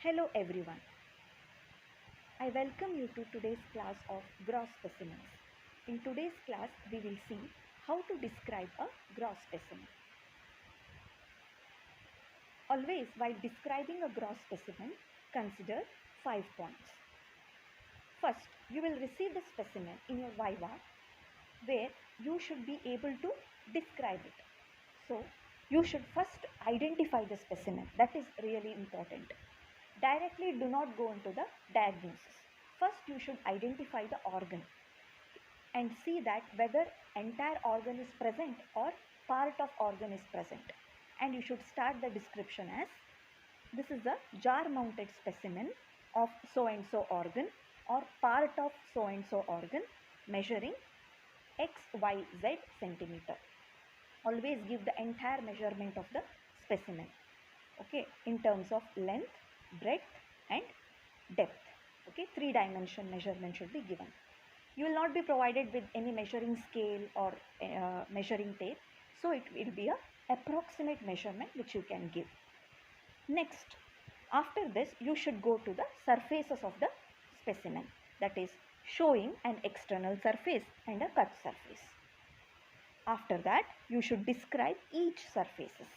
Hello everyone. I welcome you to today's class of gross specimens. In today's class, we will see how to describe a gross specimen. Always, while describing a gross specimen, consider 5 points. First, you will receive the specimen in your viva where you should be able to describe it. So, you should first identify the specimen. That is really important. Directly do not go into the diagnosis. First you should identify the organ and see that whether entire organ is present or part of organ is present. And you should start the description as, this is a jar mounted specimen of so and so organ or part of so and so organ measuring XYZ centimeter. Always give the entire measurement of the specimen, okay, in terms of length, breadth and depth. Okay, 3-dimension measurement should be given. You will not be provided with any measuring scale or measuring tape, so it will be a approximate measurement which you can give. Next, after this you should go to the surfaces of the specimen, that is showing an external surface and a cut surface. After that you should describe each surfaces.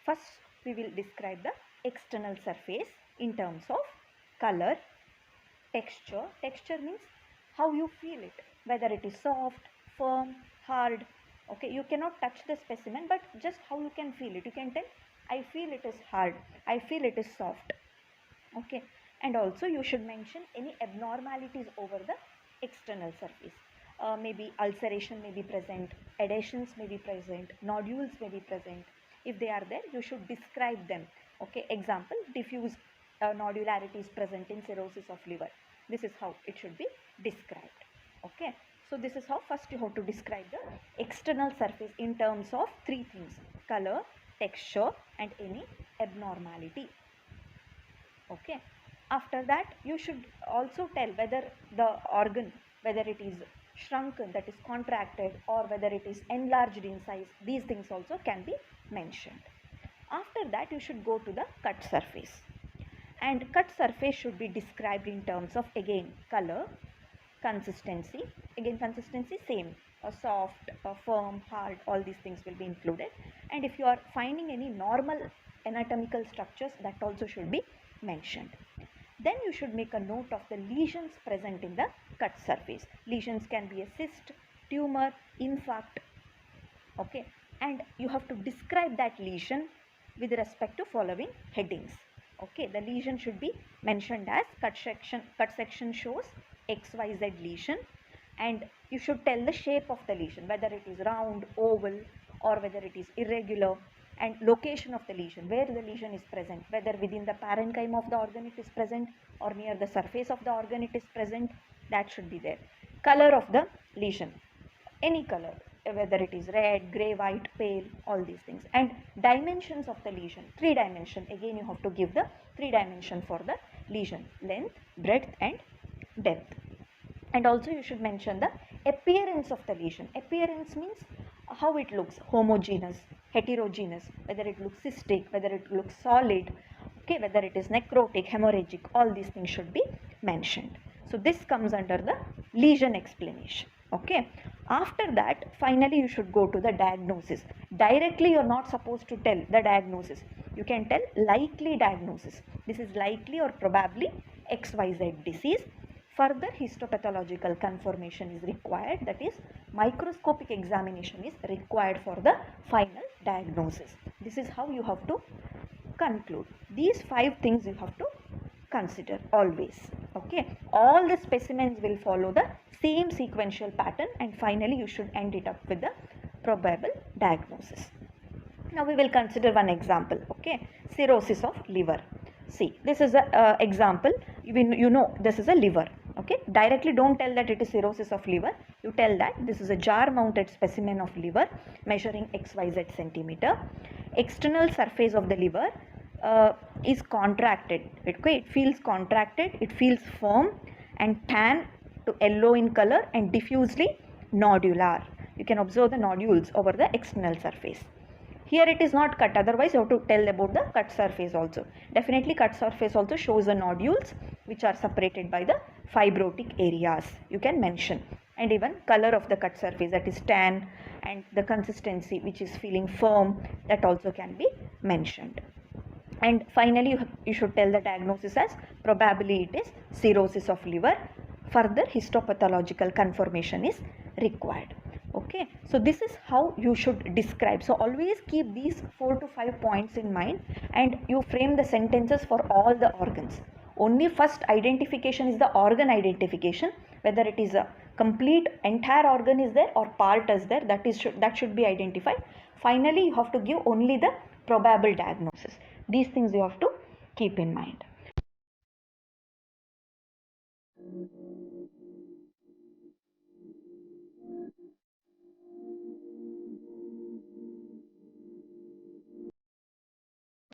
First we will describe the external surface in terms of color, texture. Texture means how you feel it, whether it is soft, firm, hard. Okay, you cannot touch the specimen, but just how you can feel it. You can tell, I feel it is hard, I feel it is soft. Okay, and also you should mention any abnormalities over the external surface. Maybe ulceration may be present, adhesions may be present, nodules may be present. If they are there, you should describe them. Okay, example, diffuse nodularity is present in cirrhosis of liver. This is how it should be described. Okay, so this is how first you have to describe the external surface in terms of 3 things: color, texture and any abnormality. Okay, after that you should also tell whether the organ, whether it is shrunken, that is contracted, or whether it is enlarged in size. These things also can be mentioned. After that you should go to the cut surface, and cut surface should be described in terms of, again, color, consistency. Again, consistency same, a soft, a firm, hard, all these things will be included. And if you are finding any normal anatomical structures, that also should be mentioned. Then you should make a note of the lesions present in the cut surface. Lesions can be a cyst, tumor, infarct. Okay, and you have to describe that lesion with respect to following headings. Okay, the lesion should be mentioned as cut section shows XYZ lesion, and you should tell the shape of the lesion, whether it is round, oval, or whether it is irregular, and location of the lesion, where the lesion is present, whether within the parenchyma of the organ it is present or near the surface of the organ it is present, that should be there. Color of the lesion, any color, whether it is red, grey, white, pale, all these things. And dimensions of the lesion, 3 dimension, again you have to give the 3 dimension for the lesion, length, breadth and depth. And also you should mention the appearance of the lesion. Appearance means how it looks, homogeneous, heterogeneous, whether it looks cystic, whether it looks solid, okay, whether it is necrotic, hemorrhagic, all these things should be mentioned. So this comes under the lesion explanation. Okay, after that finally you should go to the diagnosis. Directly you are not supposed to tell the diagnosis. You can tell likely diagnosis. This is likely or probably XYZ disease. Further histopathological confirmation is required, that is microscopic examination is required for the final diagnosis. This is how you have to conclude. These 5 things you have to consider always. Okay, all the specimens will follow the same sequential pattern, and finally you should end it up with the probable diagnosis. Now we will consider one example. Okay, cirrhosis of liver. See, this is a example. You know this is a liver. Okay, directly don't tell that it is cirrhosis of liver. You tell that this is a jar mounted specimen of liver measuring XYZ centimeter. External surface of the liver is contracted. Okay, it feels contracted, it feels firm and tan to yellow in color and diffusely nodular. You can observe the nodules over the external surface. Here it is not cut, otherwise you have to tell about the cut surface also. Definitely cut surface also shows the nodules which are separated by the fibrotic areas, you can mention. And even color of the cut surface, that is tan, and the consistency which is feeling firm, that also can be mentioned. And finally you should tell the diagnosis as probably it is cirrhosis of liver. Further histopathological confirmation is required. Okay, so this is how you should describe. So always keep these 4 to 5 points in mind, and you frame the sentences for all the organs. Only first identification is the organ identification, whether it is a complete entire organ is there or part is there, that should be identified. Finally you have to give only the probable diagnosis. These things you have to keep in mind.